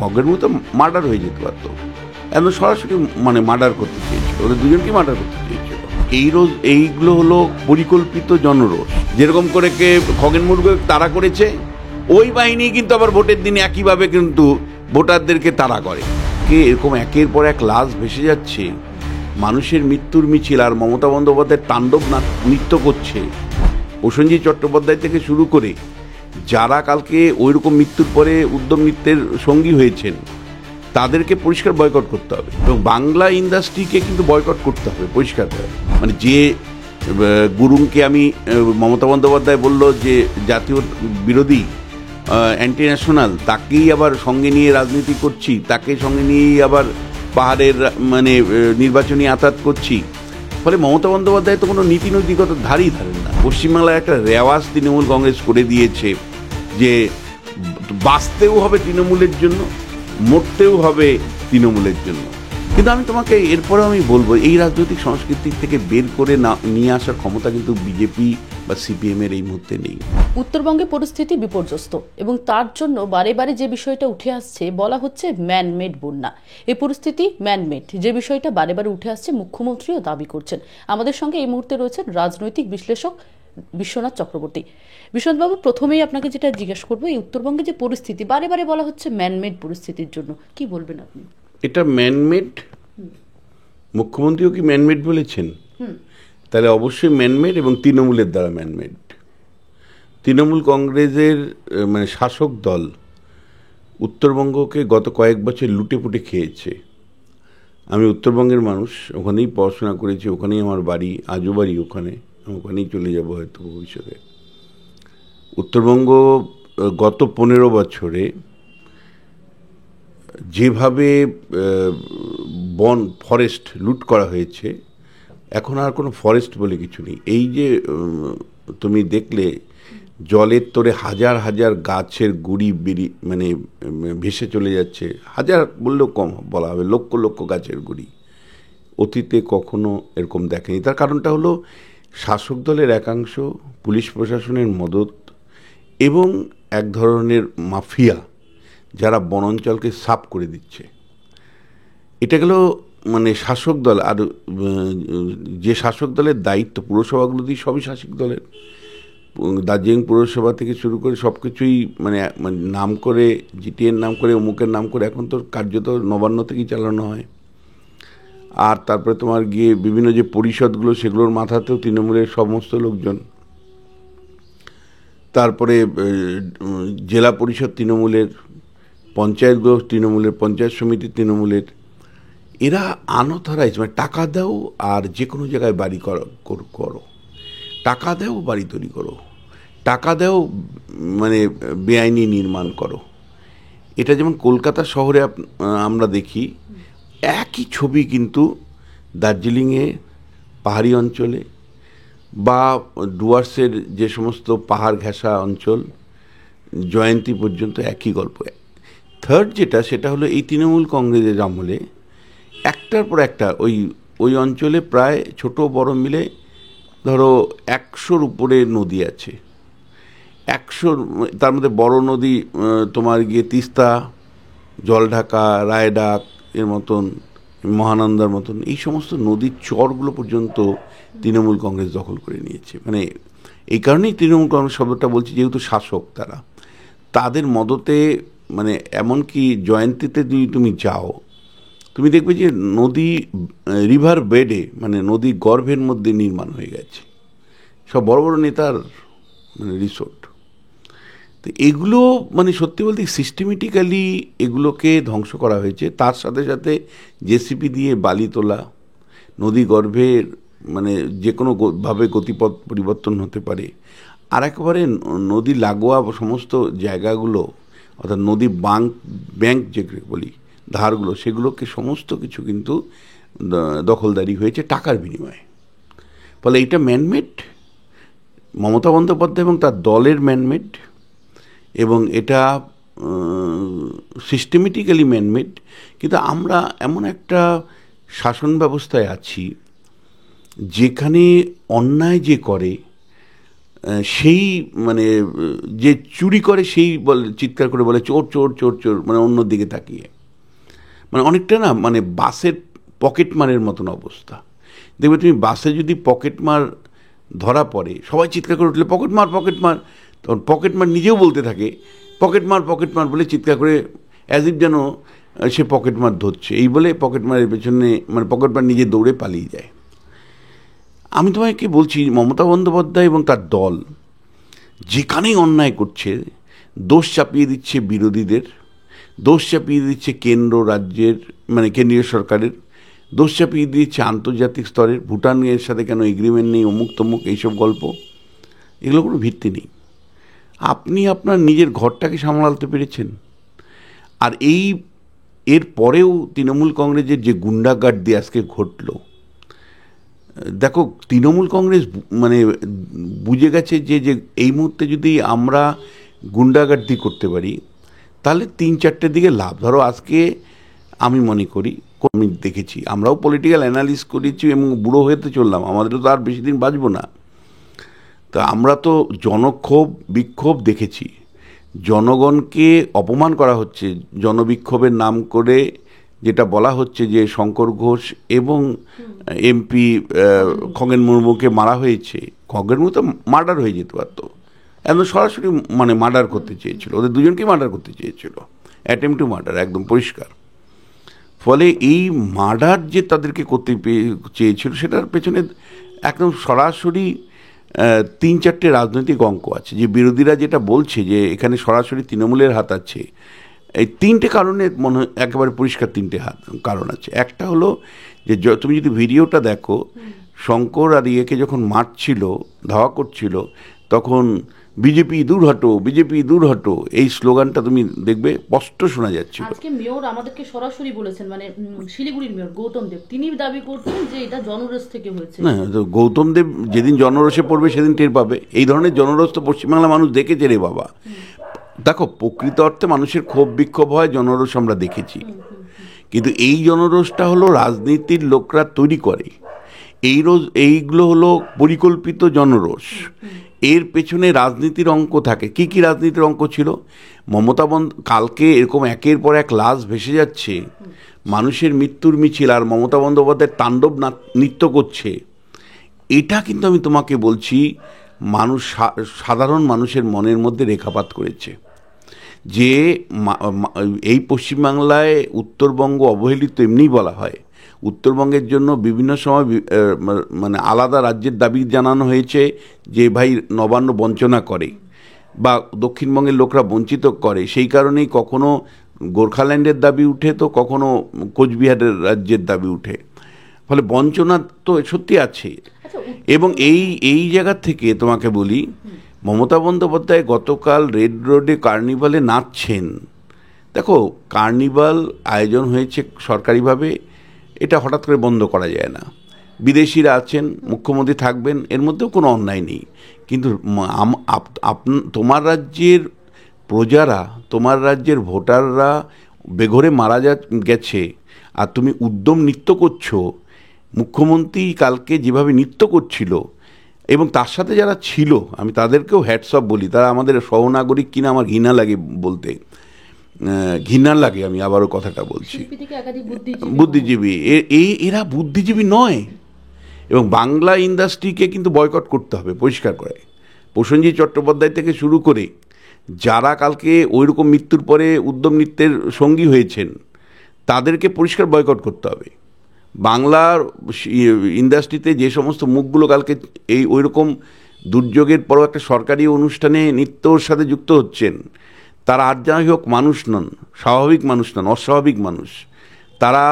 খগের মতো মার্ডার হয়ে যেতে পারতো, একদম সরাসরি মানে মার্ডার করতে চেয়েছিল, ওদের দুজনকে মার্ডার করতে চেয়েছিল। এইগুলো হলো পরিকল্পিত জনরোষ। যেরকম করে কে খগেন মুর্মুকে তাড়া করেছে, ওই বাহিনী কিন্তু আবার ভোটের দিনে একইভাবে কিন্তু ভোটারদেরকে তাড়া করে। কে এরকম একের পর এক লাশ ভেসে যাচ্ছে, মানুষের মৃত্যুর মিছিল, আর মমতা বন্দ্যোপাধ্যায় তাণ্ডব নৃত্য করছে। প্রসেনজিৎ চট্টোপাধ্যায় থেকে শুরু করে যারা কালকে ওইরকম মৃত্যুর পরে উদ্যম নৃত্যের সঙ্গী হয়েছেন, তাদেরকে পরিষ্কার বয়কট করতে হবে, এবং বাংলা ইন্ডাস্ট্রিকে কিন্তু বয়কট করতে হবে পরিষ্কার করে। মানে যে গুরুংকে আমি মমতা বন্দ্যোপাধ্যায় বলল যে জাতীয় বিরোধী, অ্যান্টি ন্যাশনাল, তাকেই আবার সঙ্গে নিয়ে রাজনীতি করছি, তাকে সঙ্গে নিয়েই আবার পাহাড়ের মানে নির্বাচনী আতাত করছি। ফলে মমতা বন্দ্যোপাধ্যায় তো কোনো নীতি নৈতিকতার ধারেই ধারেন না। পশ্চিমবাংলায় একটা রেওয়াজ তৃণমূল কংগ্রেস করে দিয়েছে যে বাঁচতেও হবে তৃণমূলের জন্য, মরতেও হবে তৃণমূলের জন্য। কিন্তু আমি তোমাকে এরপরেও আমি বলবো, এই রাজনৈতিক সংস্কৃতি থেকে বের করে না নিয়ে আসার ক্ষমতা কিন্তু বিজেপি বা সিপিএমের এই মুহূর্তে নেই। উত্তরবঙ্গে পরিস্থিতি বিপর্যস্ত এবং তার জন্য বারে বারে যে বিষয়টা উঠে আসছে বলা হচ্ছে ম্যানমেড বন্যা। এই পরিস্থিতি ম্যানমেড, যে বিষয়টা বারে বারে উঠে আসছে, মুখ্যমন্ত্রীও দাবি করছেন। আমাদের সঙ্গে এই মুহূর্তে রয়েছেন রাজনৈতিক বিশ্লেষক বিশ্বনাথ চক্রবর্তী। বিশ্বনাথবাবু, প্রথমেই আপনাকে যেটা জিজ্ঞেস করবো, এই উত্তরবঙ্গে যে পরিস্থিতি বারে বারে বলা হচ্ছে ম্যানমেড পরিস্থিতির জন্য, কি বলবেন আপনি? এটা ম্যানমেড, মুখ্যমন্ত্রীও কি ম্যানমেড বলেছেন? তাহলে অবশ্যই ম্যানমেড, এবং তৃণমূলের দ্বারা ম্যানমেড। তৃণমূল কংগ্রেসের মানে শাসক দল উত্তরবঙ্গকে গত কয়েক বছর লুটে পুটে খেয়েছে। আমি উত্তরবঙ্গের মানুষ, ওখানেই পড়াশোনা করেছি, ওখানেই আমার বাড়ি, আজও বাড়ি ওখানে, ওখানেই চলে যাব হয়তো ভবিষ্যতে। উত্তরবঙ্গ গত 15 বছরে যেভাবে বন ফরেস্ট লুট করা হয়েছে, এখন আর কোনো ফরেস্ট বলে কিছু নেই। এই যে তুমি দেখলে জলের তোরে হাজার হাজার গাছের গুড়ি মানে ভেসে চলে যাচ্ছে, হাজার বললেও কম বলা হবে, লক্ষ লক্ষ গাছের গুড়ি। অতীতে কখনো এরকম দেখেনি। তার কারণটা হলো শাসক দলের একাংশ, পুলিশ প্রশাসনের মদত এবং এক ধরনের মাফিয়া যারা বনাঞ্চলকে সাফ করে দিচ্ছে। এটা গেল মানে শাসক দল। আর যে শাসক দলের দায়িত্ব, পুরসভাগুলো দিয়ে সবই শাসক দলের, দার্জিলিং পুরসভা থেকে শুরু করে সব কিছুই মানে নাম করে, জিটিএর নাম করে, অমুকের নাম করে এখন তো কার্যত নবান্ন থেকেই চালানো হয়। আর তারপরে তোমার গিয়ে বিভিন্ন যে পরিষদগুলো, সেগুলোর মাথাতেও তৃণমূলের সমস্ত লোকজন। তারপরে জেলা পরিষদ তৃণমূলের, পঞ্চায়েতগুলো তৃণমূলের, পঞ্চায়েত সমিতি তৃণমূলের। এরা আনঅথরাইজ, মানে টাকা দাও আর যে কোনো জায়গায় বাড়ি করো, টাকা দাও বাড়ি তৈরি করো, টাকা দাও মানে বেআইনি নির্মাণ করো। এটা যেমন কলকাতা শহরে আমরা দেখি, একই ছবি কিন্তু দার্জিলিংয়ে পাহাড়ি অঞ্চলে বা ডুয়ার্সের যে সমস্ত পাহাড় ঘেঁষা অঞ্চল, জয়ন্তী পর্যন্ত একই গল্প। থার্ড যেটা, সেটা হলো এই তৃণমূল কংগ্রেসের আমলে একটার পর একটা ওই অঞ্চলে প্রায় ছোট বড় মিলে ধরো 100-র উপরে নদী আছে। 100, তার মধ্যে বড় নদী তোমার গিয়ে তিস্তা, জলঢাকা, রায়ডাক এর মতন, মহানন্দার মতন, এই সমস্ত নদীর চরগুলো পর্যন্ত তৃণমূল কংগ্রেস দখল করে নিয়েছে। মানে এই কারণেই তৃণমূল কংগ্রেস শব্দটা বলছি, যেহেতু শাসক তারা, তাদের মদতে মানে এমনকি জয়ন্তীতে যদি তুমি যাও, তুমি দেখবে যে নদী রিভার বেডে, মানে নদীর গর্ভের মধ্যে নির্মাণ হয়ে গেছে সব বড় বড় নেতার মানে রিসোর্ট। তো এগুলো মানে সত্যি বলতে সিস্টেমেটিক্যালি এগুলোকে ধ্বংস করা হয়েছে। তার সাথে সাথে জেসিপি দিয়ে বালি তোলা, নদী গর্ভের মানে যে কোনোভাবে গতিপথ পরিবর্তন হতে পারে। আর একেবারে নদী লাগোয়া সমস্ত জায়গাগুলো, অর্থাৎ নদী ব্যাংক যেগুলো বলি, ধারগুলো, সেগুলোকে সমস্ত কিছু কিন্তু দখলদারি হয়েছে টাকার বিনিময়ে। ফলে এইটা ম্যানমেড, মমতা বন্দ্যোপাধ্যায় এবং তার দলের ম্যানমেড, এবং এটা সিস্টেমেটিক্যালি ম্যানমেড। কিন্তু আমরা এমন একটা শাসন ব্যবস্থায় আছি যেখানে অন্যায় যে করে সেই মানে যে চুরি করে সেই বলে, চিৎকার করে বলে চোর চোর চোর চোর, মানে অন্য দিকে তাকিয়ে, মানে অনেকটা না মানে বাসের পকেটমারের মতন অবস্থা। দেখবে তুমি বাসে যদি পকেটমার ধরা পড়ে, সবাই চিৎকার করে উঠলে পকেটমার পকেটমার, তখন পকেটমার নিজেও বলতে থাকে পকেটমার বলে চিৎকার করে, অ্যাজ ইফ যেন সে পকেটমার ধরছে। এই বলে পকেটমারের পেছনে মানে পকেটমার নিজে দৌড়ে পালিয়ে যায়। আমি তোমাকে বলছি, মমতা বন্দ্যোপাধ্যায় এবং তার দল যেখানেই অন্যায় করছে, দোষ চাপিয়ে দিচ্ছে বিরোধীদের, দোষ চাপিয়ে দিচ্ছে কেন্দ্র রাজ্যের মানে কেন্দ্রীয় সরকারের, দোষ চাপিয়ে দিচ্ছে আন্তর্জাতিক স্তরের, ভুটানের সাথে কেন এগ্রিমেন্ট নেই, অমুক তমুক, এইসব গল্প, এগুলো কোনো ভিত্তি নেই। আপনি আপনার নিজের ঘরটাকে সামলাতে পেরেছেন। আর এর পরেও তৃণমূল কংগ্রেসের যে গুন্ডাগার্দি আজকে ঘটল, দেখো তৃণমূল কংগ্রেস মানে বুঝে গেছে যে এই মুহূর্তে যদি আমরা গুন্ডাগার্দি করতে পারি তাহলে 3-4টের দিকে লাভ। ধরো আজকে আমি মনে করি, আমি দেখেছি, আমরাও পলিটিক্যাল অ্যানালিস করেছি এবং বুড়ো হতে চললাম, আমাদেরও তো আর বেশি দিন বাঁচবো না। তা আমরা তো জনক্ষোভ বিক্ষোভ দেখেছি, জনগণকে অপমান করা হচ্ছে জনবিক্ষোভের নাম করে, যেটা বলা হচ্ছে যে শঙ্কর ঘোষ এবং এমপি খগেন মুর্মুকে মারা হয়েছে। খগেন মুর্মু তো মার্ডার হয়ে যেতে পারত, একদম সরাসরি মানে মার্ডার করতে চেয়েছিল, ওদের দুজনকেই মার্ডার করতে চেয়েছিল, অ্যাটেম্প টু মার্ডার, একদম পরিষ্কার। ফলে এই মার্ডার যে তাদেরকে করতে চেয়েছিল সেটার পেছনে একদম সরাসরি 3-4টে রাজনৈতিক অঙ্ক আছে। যে বিরোধীরা যেটা বলছে যে এখানে সরাসরি তৃণমূলের হাত আছে, এই 3টে কারণে মনে হয় একেবারে পরিষ্কার 3টে কারণ আছে। একটা হলো যে তুমি যদি ভিডিওটা দেখো, শঙ্কর আর ইয়েকে যখন মারছিল, ধাওয়া করছিল, তখন বিজেপি দূর হটো, বিজেপি দূর হটো, এই স্লোগানটা তুমি দেখবে স্পষ্ট শোনা যাচ্ছিল। আজকে মেয়র আমাদেরকে সরাসরি বলেছেন, মানে শিলিগুড়ির মেয়র গৌতম দেব, তিনি দাবি করছেন যে এটা জনরোষ থেকে হয়েছে। না, তো গৌতম দেব যেদিন জনরোষে পড়বে সেদিন টের পাবে। এই ধরনের জনরোষ তো পশ্চিমবাংলার মানুষ দেখেছে রে বাবা। দেখো প্রকৃত অর্থে মানুষের ক্ষোভ বিক্ষোভ হয়, জনরোষ আমরা দেখেছি, কিন্তু এই জনরোষটা হলো রাজনীতির লোকরা তৈরি করে। এইগুলো হলো পরিকল্পিত জনরোষ, এর পেছনে রাজনীতির অঙ্ক থাকে। কি কি রাজনীতির অঙ্ক ছিল? মমতা কালকে এরকম একের পর এক লাশ ভেসে যাচ্ছে, মানুষের মৃত্যুর মিছিল, আর মমতা বন্দ্যোপাধ্যায় তাণ্ডব নৃত্য করছে। এটা কিন্তু আমি তোমাকে বলছি মানুষ, সাধারণ মানুষের মনের মধ্যে রেখাপাত করেছে যে এই পশ্চিমবাংলায় উত্তরবঙ্গ অবহেলিত এমনিই বলা হয়। উত্তরবঙ্গের জন্য বিভিন্ন সময় মানে আলাদা রাজ্যের দাবি জানানো হয়েছে যে ভাই নবান্ন বঞ্চনা করে বা দক্ষিণবঙ্গের লোকরা বঞ্চিত করে, সেই কারণেই কখনো গোর্খাল্যান্ডের দাবি উঠে তো কখনো কোচবিহারের রাজ্যের দাবি উঠে। ফলে বঞ্চনা তো সত্যি আছে। এবং এই জায়গা থেকে তোমাকে বলি, মমতা বন্দ্যোপাধ্যায় গতকাল রেড রোডে কার্নিভালে নাচছেন। দেখো কার্নিভাল আয়োজন হয়েছে সরকারিভাবে, এটা হঠাৎ করে বন্ধ করা যায় না। বিদেশিরা আছেন, মুখ্যমন্ত্রী থাকবেন, এর মধ্যেও কোনো অন্যায় নেই। কিন্তু তোমার রাজ্যের প্রজারা, তোমার রাজ্যের ভোটাররা বেঘরে মারা গেছে, আর তুমি উদ্যম নৃত্য করছো। মুখ্যমন্ত্রী কালকে যেভাবে নৃত্য করছিল এবং তার সাথে যারা ছিল, আমি তাদেরকেও হ্যাটসঅপ বলি, তারা আমাদের সহনাগরিক কিনা আমার ঘৃণা লাগে বলতে, ঘৃণা লাগে, আমি আবারও কথাটা বলছি, বুদ্ধিজীবী। এরা বুদ্ধিজীবী নয়। এবং বাংলা ইন্ডাস্ট্রিকে কিন্তু বয়কট করতে হবে পরিষ্কার করে। প্রসেনজিৎ চট্টোপাধ্যায় থেকে শুরু করে যারা কালকে ওইরকম মৃত্যুর পরে উদ্যম নৃত্যের সঙ্গী হয়েছেন, তাদেরকে পরিষ্কার বয়কট করতে হবে। বাংলার ইন্ডাস্ট্রিতে যে সমস্ত মুখগুলো কালকে এই ওইরকম দুর্যোগের পরও একটা সরকারি অনুষ্ঠানে নৃত্যর সাথে যুক্ত হচ্ছেন, তারা আর যাই হোক মানুষ নন, স্বাভাবিক মানুষ নন, অস্বাভাবিক মানুষ। তারা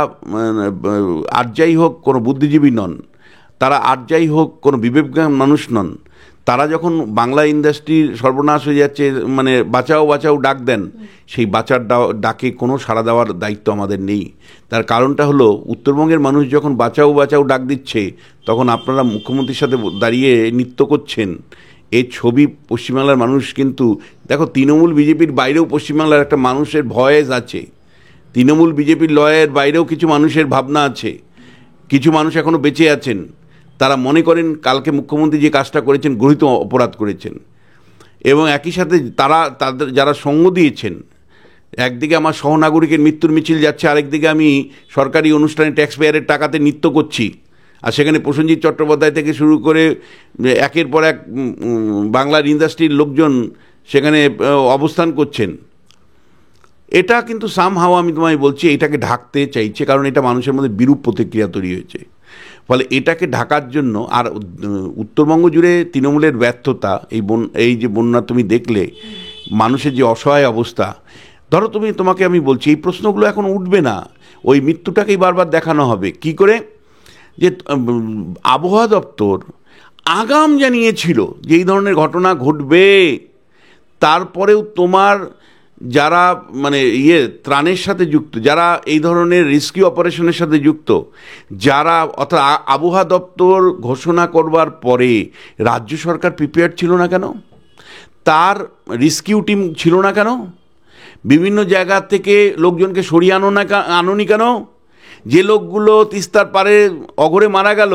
আর যাই হোক কোনো বুদ্ধিজীবী নন, তারা আর যাই হোক কোনো বিবেকজ্ঞান মানুষ নন। তারা যখন বাংলা ইন্ডাস্ট্রির সর্বনাশ হয়ে যাচ্ছে, মানে বাঁচাও বাঁচাও ডাক দেন, সেই বাঁচার ডাকে কোনো সাড়া দেওয়ার দায়িত্ব আমাদের নেই। তার কারণটা হলো, উত্তরবঙ্গের মানুষ যখন বাঁচাও বাঁচাও ডাক দিচ্ছে, তখন আপনারা মুখ্যমন্ত্রীর সাথে দাঁড়িয়ে নৃত্য করছেন। এই ছবি পশ্চিমবাংলার মানুষ কিন্তু দেখো, তৃণমূল বিজেপির বাইরেও পশ্চিমবাংলার একটা মানুষের ভয়েস আছে, তৃণমূল বিজেপির লয়ের বাইরেও কিছু মানুষের ভাবনা আছে, কিছু মানুষ এখনও বেঁচে আছেন। তারা মনে করেন কালকে মুখ্যমন্ত্রী যে কাজটা করেছেন গৃহীত অপরাধ করেছেন, এবং একই সাথে তাদের যারা সঙ্গ দিয়েছেন, একদিকে আমার সহনাগরিকের মৃত্যুর মিছিল যাচ্ছে, আরেকদিকে আমি সরকারি অনুষ্ঠানে ট্যাক্স পেয়ারের টাকাতে নৃত্য করছি, আর সেখানে প্রসেনজিৎ চট্টোপাধ্যায় থেকে শুরু করে একের পর এক বাংলার ইন্ডাস্ট্রির লোকজন সেখানে অবস্থান করছেন। এটা কিন্তু সামহাও আমি তোমায় বলছি এটাকে ঢাকতে চাইছে, কারণ এটা মানুষের মধ্যে বিরূপ প্রতিক্রিয়া তৈরি হয়েছে। ফলে এটাকে ঢাকার জন্য, আর উত্তরবঙ্গ জুড়ে তৃণমূলের ব্যর্থতা, এই যে বন্যা তুমি দেখলে, মানুষের যে অসহায় অবস্থা, ধরো তোমাকে আমি বলছি এই প্রশ্নগুলো এখন উঠবে না, ওই মৃত্যুটাকেই বারবার দেখানো হবে। কি করে? যে আবহাওয়া দপ্তর আগাম জানিয়েছিল যে এই ধরনের ঘটনা ঘটবে, তারপরেও তোমার যারা মানে ত্রাণের সাথে যুক্ত, যারা এই ধরনের রেস্কিউ অপারেশনের সাথে যুক্ত, যারা অর্থাৎ আবহাওয়া দপ্তর ঘোষণা করবার পরে রাজ্য সরকার প্রিপেয়ার ছিল না কেন? তার রেস্কিউ টিম ছিল না কেন? বিভিন্ন জায়গা থেকে লোকজনকে সরিয়ে আনোনি কেন? যে লোকগুলো তিস্তার পারে অঘরে মারা গেল,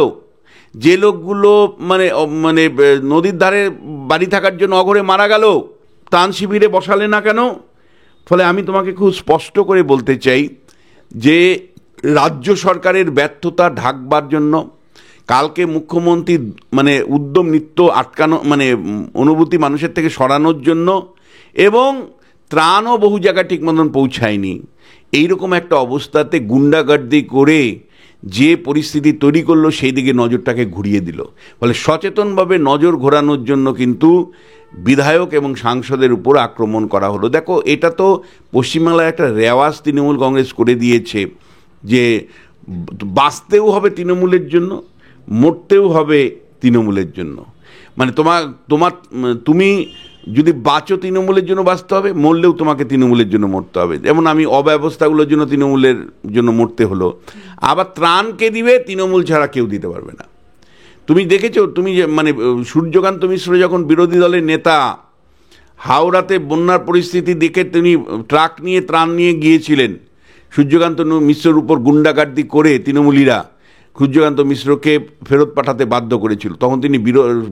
যে লোকগুলো মানে মানে নদীর ধারে বাড়ি থাকার জন্য অঘরে মারা গেল, ত্রাণ শিবিরে বসালে না কেন? ফলে আমি তোমাকে খুব স্পষ্ট করে বলতে চাই যে রাজ্য সরকারের ব্যর্থতা ঢাকবার জন্য কালকে মুখ্যমন্ত্রী মানে উদ্যম নৃত্য আটকানো, মানে অনুভূতি মানুষের থেকে সরানোর জন্য, এবং ত্রাণও বহু জায়গায় ঠিক মতন পৌঁছায়নি, এইরকম একটা অবস্থাতে গুন্ডাগার্দি করে যে পরিস্থিতি তৈরি করলো সেই দিকে নজরটাকে ঘুরিয়ে দিল। ফলে সচেতনভাবে নজর ঘোরানোর জন্য কিন্তু বিধায়ক এবং সাংসদের উপর আক্রমণ করা হলো। দেখো, এটা তো পশ্চিমবাংলায় একটা রেওয়াজ তৃণমূল কংগ্রেস করে দিয়েছে যে বাঁচতেও হবে তৃণমূলের জন্য, মরতেও হবে তৃণমূলের জন্য। মানে তুমি যদি বাঁচো তৃণমূলের জন্য বাঁচতে হবে, মরলেও তোমাকে তৃণমূলের জন্য মরতে হবে। যেমন আমি অব্যবস্থাগুলোর জন্য তৃণমূলের জন্য মরতে হলো, আবার ত্রাণকে দিবে তৃণমূল ছাড়া কেউ দিতে পারবে না। তুমি দেখেছো, তুমি যে মানে সূর্যকান্ত মিশ্র যখন বিরোধী দলের নেতা হাওড়াতে বন্যার পরিস্থিতি দেখে তিনি ট্রাক নিয়ে ত্রাণ নিয়ে গিয়েছিলেন, সূর্যকান্ত মিশ্রের উপর গুন্ডাগার্দি করে তৃণমূলীরা সূর্যকান্ত মিশ্রকে ফেরত পাঠাতে বাধ্য করেছিল। তখন তিনি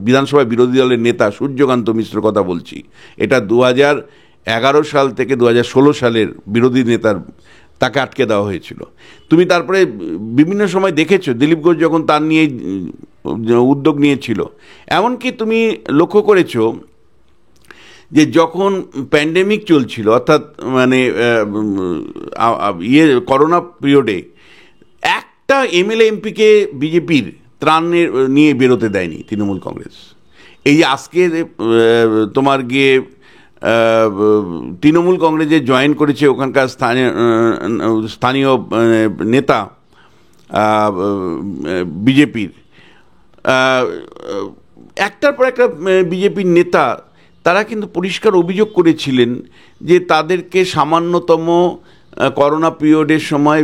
বিধানসভায় বিরোধী দলের নেতা, সূর্যকান্ত মিশ্র কথা বলছি, এটা 2011 সাল থেকে 2016 সালের বিরোধী নেতার, তাকে আটকে দেওয়া হয়েছিল। তুমি তারপরে বিভিন্ন সময় দেখেছো দিলীপ ঘোষ যখন তার নিয়ে উদ্যোগ নিয়েছিল। এমনকি তুমি লক্ষ্য করেছো যে যখন প্যান্ডেমিক চলছিল, অর্থাৎ মানে করোনা পিরিয়ডে, একটা এমএলএ এমপিকে বিজেপির ত্রাণের নিয়ে বেরোতে দেয়নি তৃণমূল কংগ্রেস। এই যে আজকে তোমার গিয়ে তৃণমূল কংগ্রেসে জয়েন করেছে ওখানকার স্থানীয় নেতা বিজেপির, একটার পর একটা বিজেপির নেতা, তারা কিন্তু পরিষ্কার অভিযোগ করেছিলেন যে তাদেরকে সামান্যতম করোনা পিরিয়ডের সময়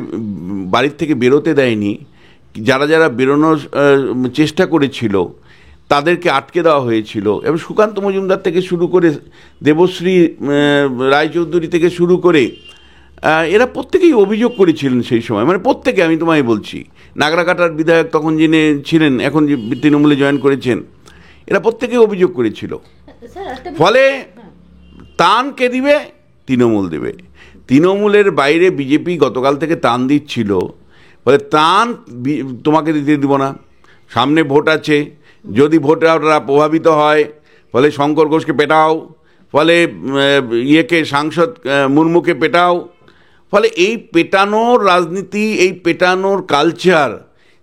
বাড়ির থেকে বেরোতে দেয়নি। যারা যারা বেরোনোর চেষ্টা করেছিল তাদেরকে আটকে দেওয়া হয়েছিল। এবং সুকান্ত মজুমদার থেকে শুরু করে দেবশ্রী রায়চৌধুরী থেকে শুরু করে এরা প্রত্যেকেই অভিযোগ করেছিলেন সেই সময়, মানে প্রত্যেকে, আমি তোমায় বলছি, নাগরাকাটার বিধায়ক তখন যিনি ছিলেন, এখন যে তৃণমূলে জয়েন করেছেন, এরা প্রত্যেকেই অভিযোগ করেছিল। ফলে ত্রাণকে দিবে তৃণমূল দেবে, তৃণমূলের বাইরে বিজেপি গতকাল থেকে ত্রাণ দিচ্ছিল। ফলে ত্রাণ তোমাকে দিতে দিব না, সামনে ভোট আছে, যদি ভোটাররা প্রভাবিত হয় ফলে শঙ্কর ঘোষকে পেটাও, ফলে সাংসদ মুর্মুকে পেটাও। ফলে এই পেটানোর রাজনীতি, এই পেটানোর কালচার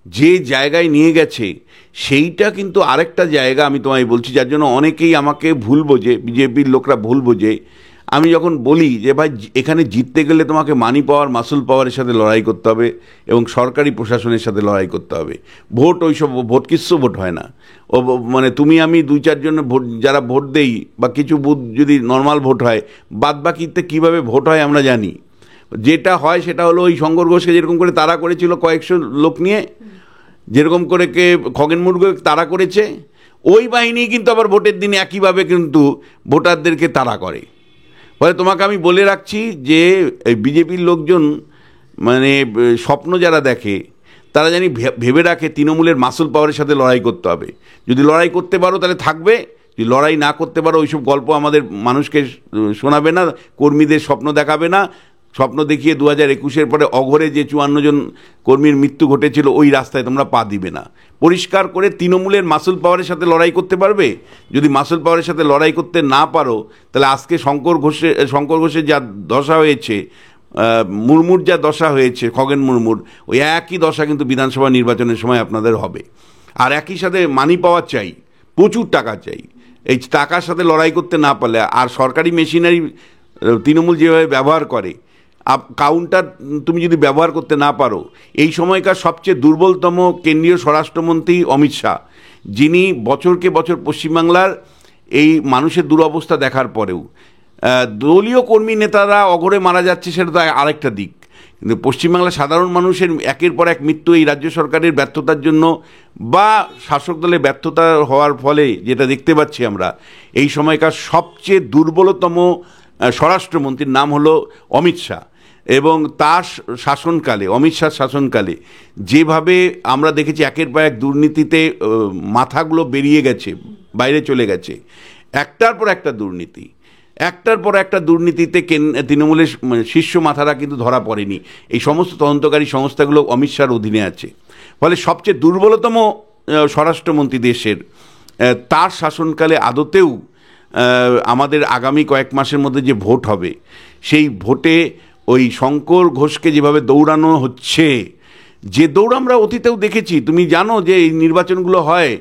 যে জায়গায় নিয়ে গেছে, সেইটা কিন্তু আরেকটা জায়গা আমি তোমায় বলছি, যার জন্য অনেকেই আমাকে ভুল বোঝে, বিজেপির লোকরা ভুল বোঝে। আমি যখন বলি যে ভাই এখানে জিততে গেলে তোমাকে মানি পাওয়ার, মাসুল পাওয়ারের সাথে লড়াই করতে হবে এবং সরকারি প্রশাসনের সাথে লড়াই করতে হবে। ভোট ওইসব ভোট কিচ্ছু ভোট হয় না। ও মানে তুমি আমি 2-4 জন ভোট যারা ভোট দেই বা কিছু বুথ যদি নর্মাল ভোট হয়, বাদ বাকিতে কীভাবে ভোট হয় আমরা জানি। যেটা হয় সেটা হলো ওই শঙ্কর ঘোষকে যেরকম করে তাড়া করেছিল কয়েকশো লোক নিয়ে, যেরকম করে খগেন মুর্মুকে তাড়া করেছে, ওই বাহিনী কিন্তু আবার ভোটের দিন একইভাবে কিন্তু ভোটারদেরকে তাড়া করে। ফলে তোমাকে আমি বলে রাখছি যে বিজেপির লোকজন মানে স্বপ্ন যারা দেখে তারা জানি ভেবে রাখে তৃণমূলের মাসুল পাওয়ারের সাথে লড়াই করতে হবে। যদি লড়াই করতে পারো তাহলে থাকবে, যদি লড়াই না করতে পারো ওইসব গল্প আমাদের মানুষকে শোনাবে না, কর্মীদের স্বপ্ন দেখাবে না। স্বপ্ন দেখিয়ে 2021-এর পরে অঘরে যে 54 জন কর্মীর মৃত্যু ঘটেছিল ওই রাস্তায় তোমরা পা দিবে না। পরিষ্কার করে তৃণমূলের মাসুল পাওয়ারের সাথে লড়াই করতে পারবে। যদি মাসুল পাওয়ারের সাথে লড়াই করতে না পারো তাহলে আজকে শঙ্কর ঘোষের যা দশা হয়েছে, মুর্মুর যা দশা হয়েছে, খগেন মুর্মুর, ওই একই দশা কিন্তু বিধানসভা নির্বাচনের সময় আপনাদের হবে। আর একই সাথে মানি পাওয়ার চাই, প্রচুর টাকা চাই। এই টাকার সাথে লড়াই করতে না পারলে, আর সরকারি মেশিনারি তৃণমূল যেভাবে ব্যবহার করে, কাউন্টার তুমি যদি ব্যবহার করতে না পারো, এই সময়কার সবচেয়ে দুর্বলতম কেন্দ্রীয় স্বরাষ্ট্রমন্ত্রী অমিত শাহ, যিনি বছরকে বছর পশ্চিমবাংলার এই মানুষের দুরবস্থা দেখার পরেও দলীয় কর্মী নেতারা অঘরে মারা যাচ্ছে, সেটা তো আরেকটা দিক, কিন্তু পশ্চিমবাংলার সাধারণ মানুষের একের পর এক মৃত্যু এই রাজ্য সরকারের ব্যর্থতার জন্য বা শাসক দলের ব্যর্থতা হওয়ার ফলে যেটা দেখতে পাচ্ছি আমরা, এই সময়কার সবচেয়ে দুর্বলতম স্বরাষ্ট্রমন্ত্রীর নাম হলো অমিত শাহ। এবং তার শাসনকালে, অমিত শাহ শাসনকালে যেভাবে আমরা দেখেছি একের পর এক দুর্নীতিতে মাথাগুলো বেরিয়ে গেছে, বাইরে চলে গেছে, একটার পর একটা দুর্নীতিতে তৃণমূলের শীর্ষ মাথারা কিন্তু ধরা পড়েনি। এই সমস্ত তদন্তকারী সংস্থাগুলো অমিত শাহর অধীনে আছে। ফলে সবচেয়ে দুর্বলতম স্বরাষ্ট্রমন্ত্রী দেশের, তার শাসনকালে আদতেও আমাদের আগামী কয়েক মাসের মধ্যে যে ভোট হবে, সেই ভোটে ওই শঙ্কর ঘোষকে যেভাবে দৌড়ানো হচ্ছে, যে দৌড় আমরা অতীতেও দেখেছি। তুমি জানো যে এই নির্বাচনগুলো হয়,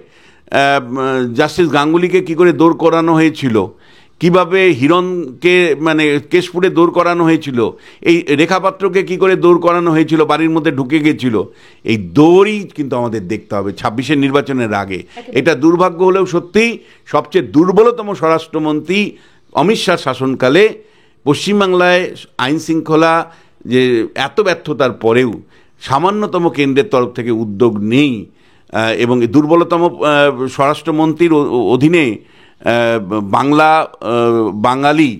জাস্টিস গাঙ্গুলিকে কি করে দৌড় করানো হয়েছিল, কিভাবে হিরণকে মানে কেশপুরে দৌড় করানো হয়েছিল, এই রেখাপাত্রকে কি করে দৌড় করানো হয়েছিল, বাড়ির মধ্যে ঢুকে গেছিল। এই দৌড়ই কিন্তু আমাদের দেখতে হবে 26-এর নির্বাচনের আগে। এটা দুর্ভাগ্য হলেও সত্যি সবচেয়ে দুর্বলতম স্বরাষ্ট্রমন্ত্রী অমিত শাহ শাসনকালে পশ্চিমবাংলায় আইন শৃঙ্খলা যে এত ব্যর্থতার পরেও সামান্যতম কেন্দ্রের তরফ থেকে উদ্যোগ নেই, এবং দুর্বলতম স্বরাষ্ট্রমন্ত্রীর অধীনে বাঙালি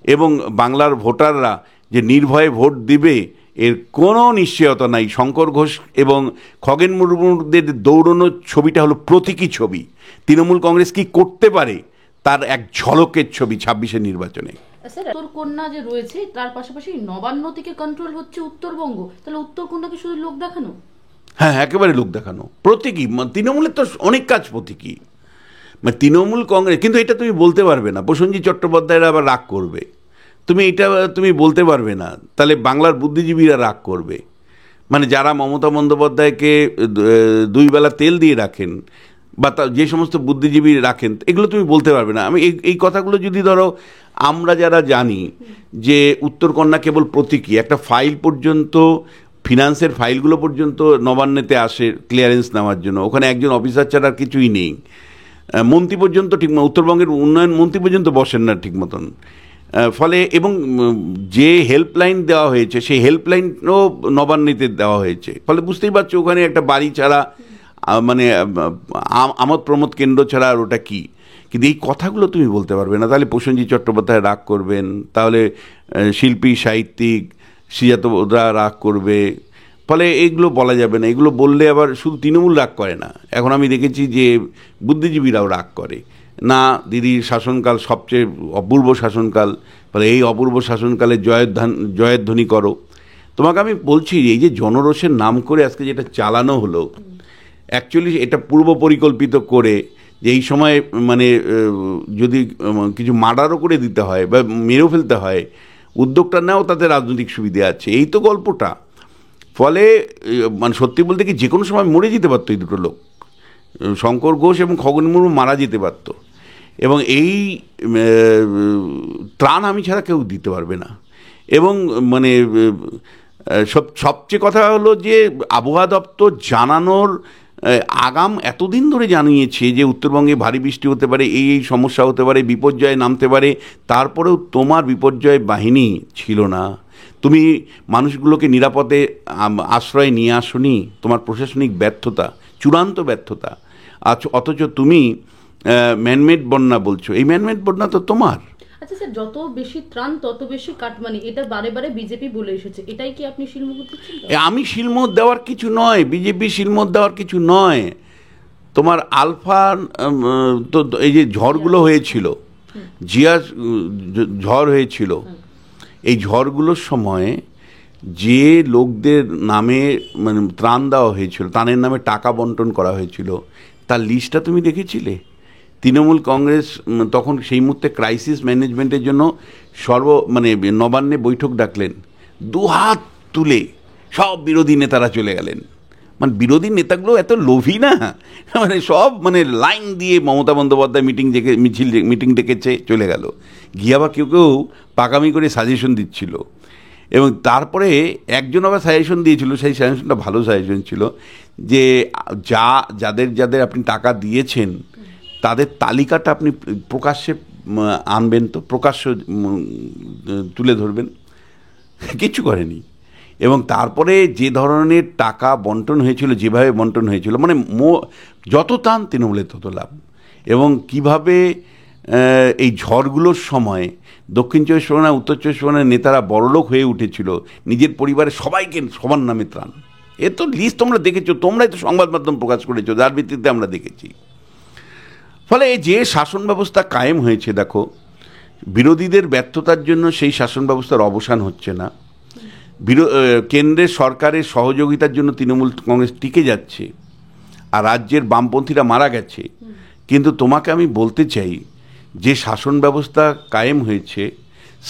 এবং বাংলার ভোটাররা যে নির্ভয়ে ভোট দিবে এর কোনো নিশ্চয়তা নাই। শঙ্কর ঘোষ এবং খগেন মুর্মুদের দৌড়ানোর ছবিটা হলো প্রতীকী ছবি। তৃণমূল কংগ্রেস কি করতে পারে তার এক ঝলকের ছবি 26-এর নির্বাচনে। উত্তরকন্যা যে রয়েছে তার পাশাপাশি নবান্ন থেকে কন্ট্রোল হচ্ছে উত্তরবঙ্গ, তাহলে উত্তরকন্যাকে শুধু লোক দেখানো? হ্যাঁ, একেবারে লোক দেখানো, প্রতীকী। তৃণমূলের তো অনেক কাজ প্রতীকী, মানে তৃণমূল কংগ্রেস। কিন্তু এটা তুমি বলতে পারবে না, প্রসেনজিৎ চট্টোপাধ্যায়রা আবার রাগ করবে। তুমি বলতে পারবে না, তাহলে বাংলার বুদ্ধিজীবীরা রাগ করবে। মানে যারা মমতা বন্দ্যোপাধ্যায়কে 2 বেলা তেল দিয়ে রাখেন, বা যে সমস্ত বুদ্ধিজীবী রাখেন, এগুলো তুমি বলতে পারবে না। আমি এই কথাগুলো যদি ধরো, আমরা যারা জানি যে উত্তরকন্যা কেবল প্রতীকী, একটা ফাইল পর্যন্ত, ফিনান্সের ফাইলগুলো পর্যন্ত নবান্নেতে আসে ক্লিয়ারেন্স নেওয়ার জন্য, ওখানে একজন অফিসার ছাড়া আর কিছুই নেই। মন্ত্রী পর্যন্ত ঠিক, উত্তরবঙ্গের উন্নয়ন মন্ত্রী পর্যন্ত বসেন না ঠিক মতন। ফলে এবং যে হেল্পলাইন দেওয়া হয়েছে সেই হেল্পলাইনও নবান্নেতে দেওয়া হয়েছে। ফলে বুঝতেই পারছো ওখানে একটা বাড়ি ছাড়া, মানে আমোদ প্রমোদ কেন্দ্র ছাড়া আর ওটা কি। কিন্তু এই কথাগুলো তুমি বলতে পারবে না, তাহলে প্রসেনজিৎ চট্টোপাধ্যায় রাগ করবেন, তাহলে শিল্পী সাহিত্যিক শ্রীজাতরা রাগ করবে। ফলে এইগুলো বলা যাবে না। এগুলো বললে আবার শুধু তৃণমূল রাগ করে না, এখন আমি দেখেছি যে বুদ্ধিজীবীরাও রাগ করে না। দিদির শাসনকাল সবচেয়ে অপূর্ব শাসনকাল, ফলে এই অপূর্ব শাসনকালে জয়ধ্বনি করো। তোমাকে আমি বলছি, এই যে জনরোষের নাম করে আজকে যেটা চালানো হলো, অ্যাকচুয়ালি এটা পূর্ব পরিকল্পিত করে যে এই সময় মানে যদি কিছু মার্ডারও করে দিতে হয় বা মেরেও ফেলতে হয়, উদ্যোগটা নেও, তাতে রাজনৈতিক সুবিধা আছে, এই তো গল্পটা। ফলে মানে সত্যি বলতে কি যে কোনো সময় মরে যেতে পারতো এই দুটো লোক, শঙ্কর ঘোষ এবং খগেন মুর্মু মারা যেতে পারত। এবং এই ত্রাণ আমি ছাড়া কেউ দিতে পারবে না। এবং মানে সবচেয়ে কথা হলো যে আবহাওয়া দপ্তর জানানোর আগাম এতদিন ধরে জানিয়েছে যে উত্তরবঙ্গে ভারী বৃষ্টি হতে পারে, এই সমস্যা হতে পারে, বিপর্যয় নামতে পারে। তারপরেও তোমার বিপর্যয় বাহিনী ছিল না, তুমি মানুষগুলোকে নিরাপদে আশ্রয় নিয়ে আসনি। তোমার প্রশাসনিক ব্যর্থতা, চূড়ান্ত ব্যর্থতা। অথচ তুমি ম্যানমেড বন্যা বলছো, এই ম্যানমেড বন্যা তো তোমার। আচ্ছা স্যার, যত বেশি ত্রাণ তত বেশি কাটমানি, এটা বারে বারে বিজেপি বলে এসেছে, এটাই কি আপনি শিলমোহর দিচ্ছেন? আমি শিলমোহর দেওয়ার কিছু নয়, বিজেপি শিলমোহর দেওয়ার কিছু নয়। তোমার আলফা তো এই যে ঝড়গুলো হয়েছিল, জিয়া ঝড় হয়েছিল, এই ঝড়গুলোর সময় যে লোকদের নামে মানে ত্রাণ দেওয়া হয়েছিল, ত্রাণের নামে টাকা বন্টন করা হয়েছিল, তার লিস্টটা তুমি দেখেছিলে? তৃণমূল কংগ্রেস তখন সেই মুহূর্তে ক্রাইসিস ম্যানেজমেন্টের জন্য মানে নবান্নে বৈঠক ডাকলেন, দুহাত তুলে সব বিরোধী নেতারা চলে গেলেন। মানে বিরোধী নেতাগুলো এত লোভী না, মানে সব মানে লাইন দিয়ে মমতা বন্দ্যোপাধ্যায় মিটিং ডেকেছে, চলে গেল। গিয়ে আবার কেউ কেউ পাকামি করে সাজেশন দিচ্ছিল, এবং তারপরে একজন আবার সাজেশন দিয়েছিল, সেই সাজেশনটা ভালো সাজেশন ছিল, যে যাদের আপনি টাকা দিয়েছেন তাদের তালিকাটা আপনি প্রকাশ্যে আনবেন, তো প্রকাশ্য তুলে ধরবেন। কিছু করেনি। এবং তারপরে যে ধরনের টাকা বন্টন হয়েছিল, যেভাবে বন্টন হয়েছিল, মানে যত টান তৃণমূলের তত লাভ। এবং কিভাবে এই ঝড়গুলোর সময় দক্ষিণ চব্বিশ পরগনা, উত্তর চব্বিশ পরগনার নেতারা বড়লোক হয়ে উঠেছিল, নিজের পরিবারের সবাইকে সবার নামে ত্রাণ। এ তো লিস্ট তোমরা দেখেছো, তোমরাই তো সংবাদ মাধ্যম প্রকাশ করেছো, যার ভিত্তিতে আমরা দেখেছি। ফলে যে শাসন ব্যবস্থা কায়েম হয়েছে, দেখো, বিরোধীদের ব্যর্থতার জন্য সেই শাসন ব্যবস্থার অবসান হচ্ছে না। কেন্দ্রের সরকারের সহযোগিতার জন্য তৃণমূল কংগ্রেস টিকে যাচ্ছে, আর রাজ্যের বামপন্থীরা মারা গেছে। কিন্তু তোমাকে আমি বলতে চাই, যে শাসন ব্যবস্থা কায়েম হয়েছে,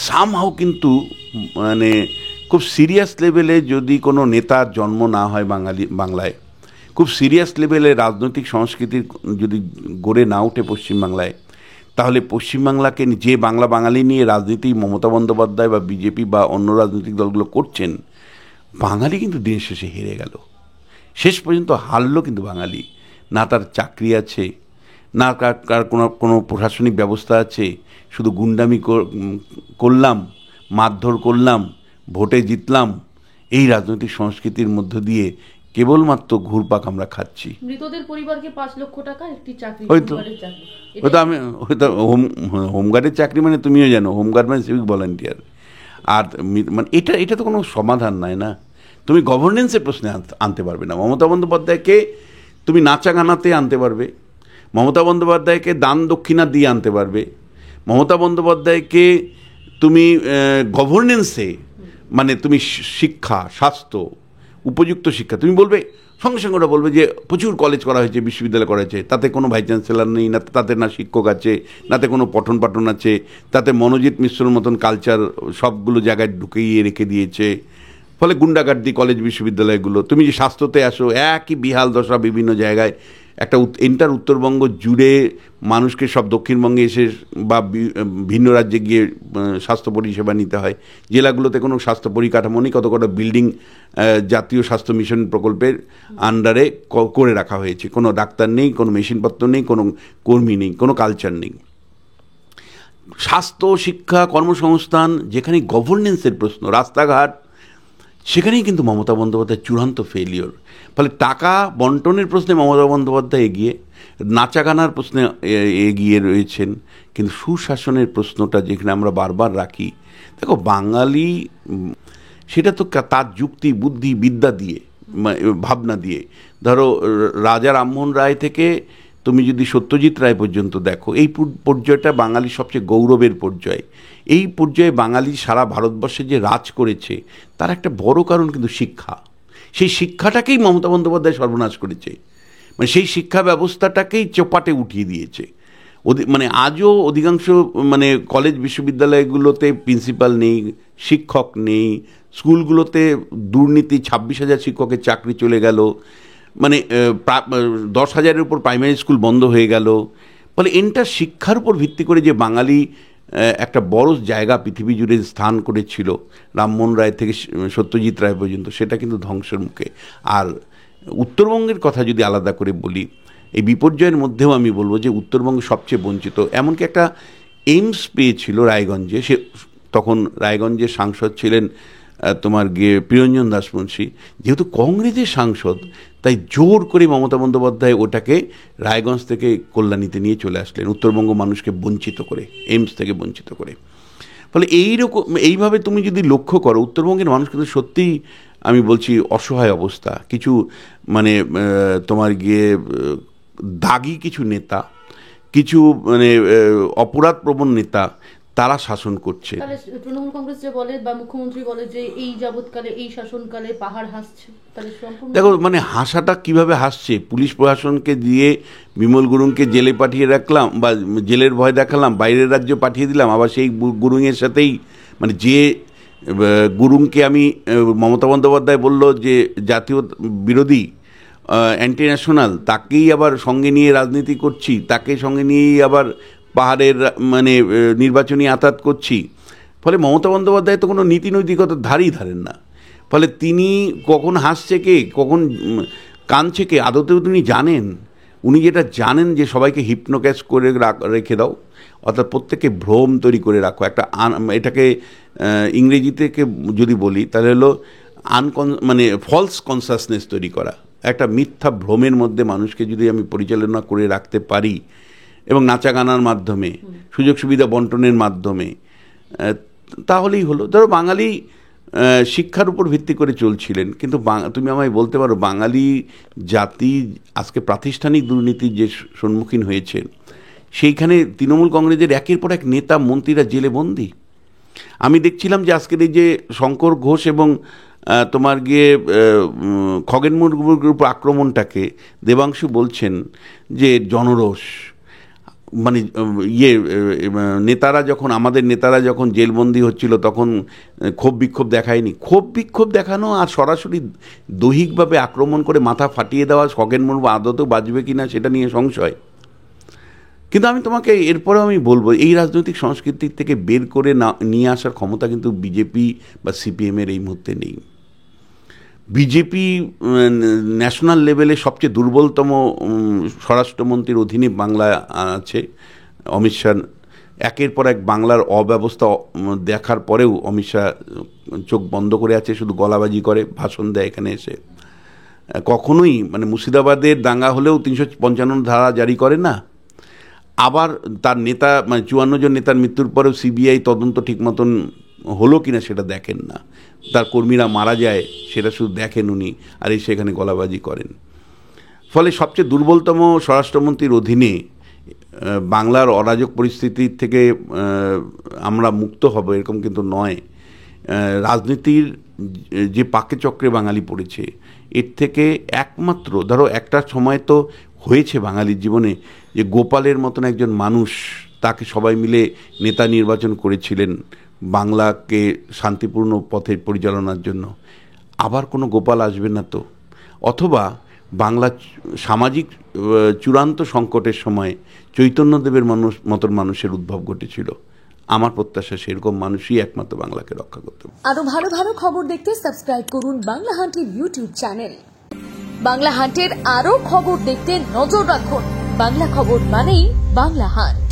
সামহাও কিন্তু মানে খুব সিরিয়াস লেভেলে যদি কোনো নেতার জন্ম না হয় বাংলায়, খুব সিরিয়াস লেভেলে রাজনৈতিক সংস্কৃতির যদি গড়ে না ওঠে পশ্চিমবাংলায়, তাহলে পশ্চিমবাংলাকে যে বাঙালি নিয়ে রাজনীতি মমতা বন্দ্যোপাধ্যায় বা বিজেপি বা অন্য রাজনৈতিক দলগুলো করছেন, বাঙালি কিন্তু দিনের শেষে হেরে গেল। শেষ পর্যন্ত হারলো কিন্তু বাঙালি। না তার চাকরি আছে, না কার কোনো প্রশাসনিক ব্যবস্থা আছে, শুধু গুন্ডামি করলাম, মারধর করলাম, ভোটে জিতলাম, এই রাজনৈতিক সংস্কৃতির মধ্য দিয়ে কেবলমাত্র ঘুরপাক আমরা খাচ্ছি। মৃতদের পরিবারকে 5 লক্ষ টাকা একটি চাকরি, হয়তো হোমগার্ডের চাকরি মানে তুমিও জানো, হোমগার্ড মানে সিভিক ভলান্টিয়ার। আর মানে এটা তো কোনো সমাধান নয় না। তুমি গভর্নেন্সের প্রশ্নে আনতে পারবে না। মমতা বন্দ্যোপাধ্যায়কে তুমি নাচা গানাতে আনতে পারবে, মমতা বন্দ্যোপাধ্যায়কে দান দক্ষিণা দিয়ে আনতে পারবে, মমতা বন্দ্যোপাধ্যায়কে তুমি গভর্নেন্সে মানে তুমি শিক্ষা, স্বাস্থ্য, উপযুক্ত শিক্ষা তুমি বলবে, সঙ্গে সঙ্গে ওরা বলবে যে প্রচুর কলেজ করা হয়েছে, বিশ্ববিদ্যালয় করা হয়েছে, তাতে কোনো ভাইস চ্যান্সেলার নেই, না তাতে না শিক্ষক আছে, নাতে কোনো পঠন পাঠন আছে, তাতে মনোজিৎ মিশ্রর মতন কালচার সবগুলো জায়গায় ঢুকিয়ে রেখে দিয়েছে। ফলে গুন্ডাগার্দি কলেজ বিশ্ববিদ্যালয়গুলো। তুমি যে স্বাস্থ্যতে আসো, একই বিহাল দশা বিভিন্ন জায়গায়। একটা এন্টার উত্তরবঙ্গ জুড়ে মানুষকে সব দক্ষিণবঙ্গে এসে বা ভিন্ন রাজ্যে গিয়ে স্বাস্থ্য পরিষেবা নিতে হয়। জেলাগুলোতে কোনো স্বাস্থ্য পরিকাঠামো নেই, কত কত বিল্ডিং জাতীয় স্বাস্থ্য মিশন প্রকল্পের আন্ডারে করে রাখা হয়েছে। কোনো ডাক্তার নেই, কোনো মেশিনপত্র নেই, কোনো কর্মী নেই, কোনো কালচার নেই। স্বাস্থ্য, শিক্ষা, কর্মসংস্থান, যেখানে গভর্নেন্সের প্রশ্ন, রাস্তাঘাট, সেখানেই কিন্তু মমতা বন্দ্যোপাধ্যায় চূড়ান্ত ফেলিওর। ফলে টাকা বন্টনের প্রশ্নে মমতা বন্দ্যোপাধ্যায় এগিয়ে, নাচাগানার প্রশ্নে এগিয়ে রয়েছেন, কিন্তু সুশাসনের প্রশ্নটা যেখানে আমরা বারবার রাখি, দেখো বাঙালি সেটা তো তার যুক্তি, বুদ্ধি, বিদ্যা দিয়ে, ভাবনা দিয়ে। ধরো রাজা রামমোহন রায় থেকে তুমি যদি সত্যজিৎ রায় পর্যন্ত দেখো, এই পর্যায়টা বাঙালির সবচেয়ে গৌরবের পর্যায়। এই পর্যায়ে বাঙালি সারা ভারতবর্ষে যে রাজ করেছে, তার একটা বড় কারণ কিন্তু শিক্ষা। সেই শিক্ষাটাকেই মমতা বন্দ্যোপাধ্যায় সর্বনাশ করেছে। মানে সেই শিক্ষা ব্যবস্থাটাকেই চোপাটে উঠিয়ে দিয়েছে। মানে আজও অধিকাংশ মানে কলেজ বিশ্ববিদ্যালয়গুলোতে প্রিন্সিপাল নেই, শিক্ষক নেই, স্কুলগুলোতে দুর্নীতি, 26,000 শিক্ষকের চাকরি চলে গেল, মানে 10,000-এর উপর প্রাইমারি স্কুল বন্ধ হয়ে গেল। ফলে এন্টার শিক্ষার উপর ভিত্তি করে যে বাঙালি একটা বড় জায়গা পৃথিবী জুড়ে স্থান করেছিল, রামমোহন রায় থেকে সত্যজিৎ রায় পর্যন্ত, সেটা কিন্তু ধ্বংসের মুখে। আর উত্তরবঙ্গের কথা যদি আলাদা করে বলি, এই বিপর্যয়ের মধ্যেও আমি বলবো যে উত্তরবঙ্গ সবচেয়ে বঞ্চিত। এমনকি একটা এইমস পেয়েছিল রায়গঞ্জে, সে তখন রায়গঞ্জের সাংসদ ছিলেন তোমার গিয়ে প্রিয়ঞ্জন দাসমুন্সী, যেহেতু কংগ্রেসের সাংসদ, তাই জোর করে মমতা বন্দ্যোপাধ্যায় ওটাকে রায়গঞ্জ থেকে কল্যাণীতে নিয়ে চলে আসলেন, উত্তরবঙ্গ মানুষকে বঞ্চিত করে, এইমস থেকে বঞ্চিত করে। ফলে এইভাবে তুমি যদি লক্ষ্য করো, উত্তরবঙ্গের মানুষ কিন্তু সত্যিই আমি বলছি অসহায় অবস্থা। কিছু মানে তোমার গিয়ে দাগি কিছু নেতা, কিছু মানে অপরাধপ্রবণ নেতা, তারা শাসন করছে। তৃণমূল কংগ্রেস যে বলে বা মুখ্যমন্ত্রী বলে যে এই যাবৎকালে, এই শাসনকালে পাহাড় হাসছে, দেখো মানে হাসাটা কিভাবে হাসছে, পুলিশ প্রশাসনকে দিয়ে বিমল গুরুংকে জেলে পাঠিয়ে রাখলাম বা জেলের ভয় দেখালাম, বাইরের রাজ্য পাঠিয়ে দিলাম, আবার সেই গুরুংয়ের সাথেই মানে যে গুরুংকে আমি মমতা বন্দ্যোপাধ্যায় বলল যে জাতীয় বিরোধী, অ্যান্টি ন্যাশনাল, তাকেই আবার সঙ্গে নিয়ে রাজনীতি করছি, তাকে সঙ্গে নিয়েই আবার পাহাড়ের মানে নির্বাচনী আঁতাত করছি। ফলে মমতা বন্দ্যোপাধ্যায় তো কোনো নীতি নৈতিকতার ধারেই ধারেন না। ফলে তিনি কখন হাসছে কে, কখন কাঁদছে কে, আদতেও তিনি জানেন। উনি যেটা জানেন যে সবাইকে হিপনোক্যাচ করে রেখে দাও, অর্থাৎ প্রত্যেককে ভ্রম তৈরি করে রাখো। একটা এটাকে ইংরেজিতে যদি বলি তাহলে হলো মানে ফলস কনসাসনেস তৈরি করা, একটা মিথ্যা ভ্রমের মধ্যে মানুষকে যদি আমি পরিচালনা করে রাখতে পারি, এবং নাচা গানার মাধ্যমে, সুযোগ সুবিধা বন্টনের মাধ্যমে, তাহলেই হলো। ধরো বাঙালি শিক্ষার উপর ভিত্তি করে চলছিলেন, কিন্তু তুমি আমায় বলতে পারো বাঙালি জাতি আজকে প্রাতিষ্ঠানিক দুর্নীতির যে সম্মুখীন হয়েছে, সেইখানে তৃণমূল কংগ্রেসের একের পর এক নেতা মন্ত্রীরা জেলে বন্দী। আমি দেখছিলাম যে আজকের এই যে শঙ্কর ঘোষ এবং তোমার গিয়ে খগেন মুর্মুর উপর আক্রমণটাকে দেবাংশু বলছেন যে জনরোষ, মানে নেতারা যখন, আমাদের নেতারা যখন জেলবন্দি হচ্ছিল তখন ক্ষোভ বিক্ষোভ দেখায়নি। ক্ষোভ বিক্ষোভ দেখানো আর সরাসরি দৈহিকভাবে আক্রমণ করে মাথা ফাটিয়ে দেওয়া খগেন মুর্মু আদতেও বাঁচবে কিনা সেটা নিয়ে সংশয়। কিন্তু আমি তোমাকে এরপরেও আমি বলবো, এই রাজনৈতিক সংস্কৃতির থেকে বের করে নিয়ে আসার ক্ষমতা কিন্তু বিজেপি বা সিপিএমের এই মুহূর্তে নেই। বিজেপি ন্যাশনাল লেভেলে সবচেয়ে দুর্বলতম স্বরাষ্ট্রমন্ত্রীর অধীনে বাংলা আছে। অমিত শাহ একের পর এক বাংলার অব্যবস্থা দেখার পরেও অমিত শাহ চোখ বন্ধ করে আছে, শুধু গলাবাজি করে, ভাষণ দেয় এখানে এসে। কখনোই মানে মুর্শিদাবাদের দাঙ্গা হলেও 355 ধারা জারি করে না। আবার তার নেতা মানে 54 জন নেতার মৃত্যুর পরেও সিবিআই তদন্ত ঠিক মতন হলো কিনা সেটা দেখেন না। তার কর্মীরা মারা যায় সেটা শুধু দেখেন উনি, আর এই সেখানে গলাবাজি করেন। ফলে সবচেয়ে দুর্বলতম স্বরাষ্ট্রমন্ত্রীর অধীনে বাংলার অরাজক পরিস্থিতির থেকে আমরা মুক্ত হব এরকম কিন্তু নয়। রাজনীতির যে পাকে চক্রে বাঙালি পড়েছে, এর থেকে একমাত্র ধরো একটা সময় তো হয়েছে বাঙালির জীবনে যে গোপালের মতন একজন মানুষ, তাকে সবাই মিলে নেতা নির্বাচন করেছিলেন বাংলাকে শান্তিপূর্ণ পথে পরিচালনার জন্য। আবার কোনো গোপাল আসবে না তো? অথবা বাংলা সামাজিক চূড়ান্ত সংকটের সময় চৈতন্যদেবের মতন মানুষের উদ্ভব ঘটেছিল। আমার প্রত্যাশা সেরকম মানুষই একমাত্র বাংলাকে রক্ষা করতে পারে। আরো ভালো ভালো খবর দেখতে সাবস্ক্রাইব করুন বাংলা হান্টের ইউটিউব চ্যানেল। বাংলা হান্টের আরো খবর দেখতে নজর রাখুন। বাংলা খবর মানেই বাংলা হান্ট।